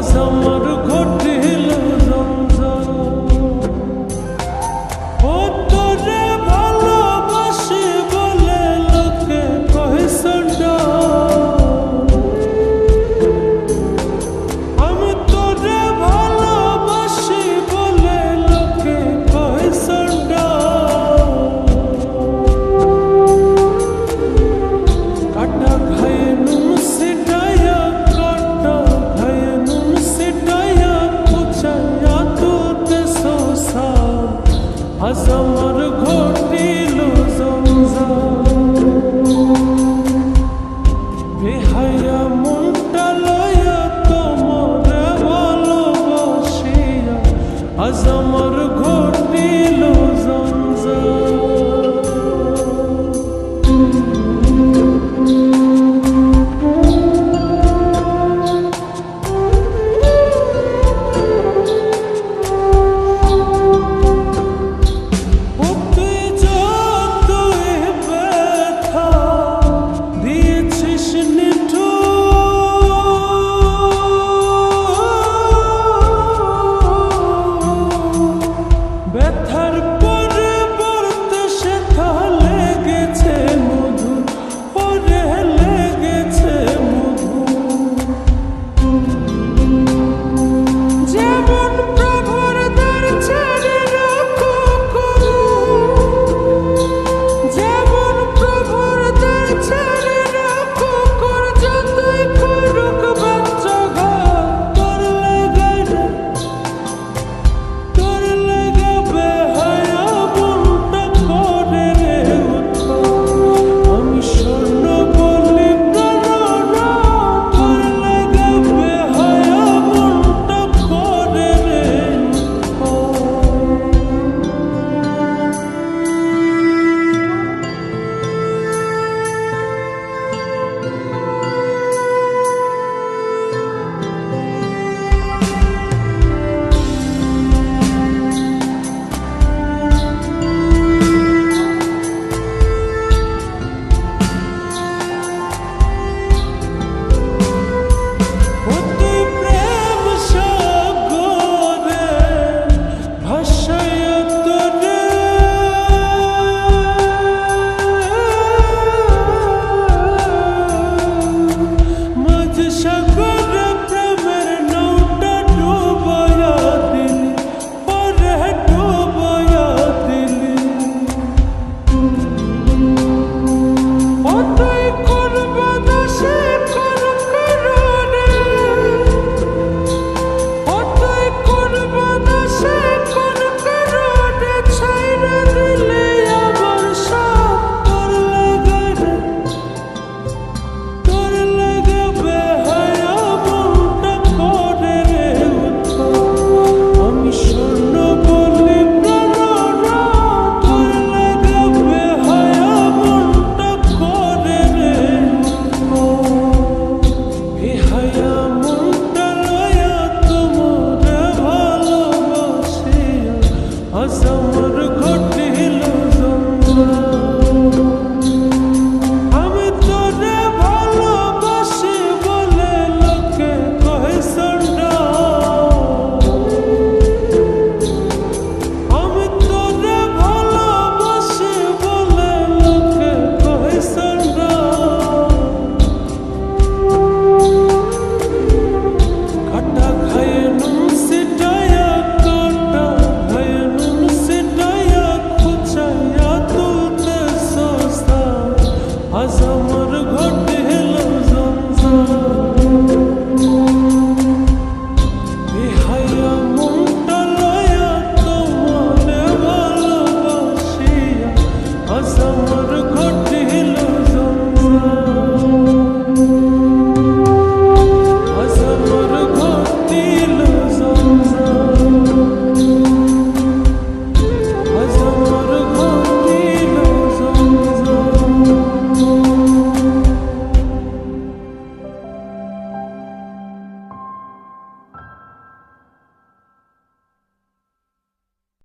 আজ আমার ঘটিল জঞ্জাল। ও তোরে ভালোবাসি বলে লোকে কহে সন্ডাল। আমি তোরে ভালোবাসি বলে লোকে কহে সন্ডাল। কাটা খায় নুন সিটাইয়া, কাটা খায় নুন সিটাইয়া, কুচাইয়া তুলতে শোষাল। আজ আমার ঘটিল জঞ্জাল। বেহায়া মনটা লইয়া তোমারে ভালোবাসিয়া, আজ আমার ঘটিল জঞ্জাল। ব্যথার পরিবর্তে সেথা লেগেছে মধু, ওরে লেগেছে মধু। যেমন প্রভুর দ্বার ছেড়ে রাখো করু, যেমন প্রভুর দ্বার ছেড়ে রাখো কর, যতই করুক বাচ্চা ঘর। তোর লেগে রে, তোর লেগে বেহায়া মনটা করে রে উদ্ধার। আমি স্বর্ণ বলি প্রাণনা, তোর লেগে বেহায়া মনটা করে রে উদ্ধার। অতি প্রেম সাগরে ভাসাইয়া তোরে, মাঝ সাগরে প্রেমের নৌটা ডুবাইয়া দিলি, ওরে ডুবাইয়া দিলি। অতই করব দোষে কর করুণে, অতই করব দোষে কর করুণে, ছাইড়া দিলে আমার সব। তোর লেগে রে, তোর লেগে বেহায়া মনটা করে রে উদ্ধার। আমি স্বর্ণ বলি প্রাণনা, তোর লেগে বেহায়া মনটা করে রে উদ্ধার। বেহায়া মন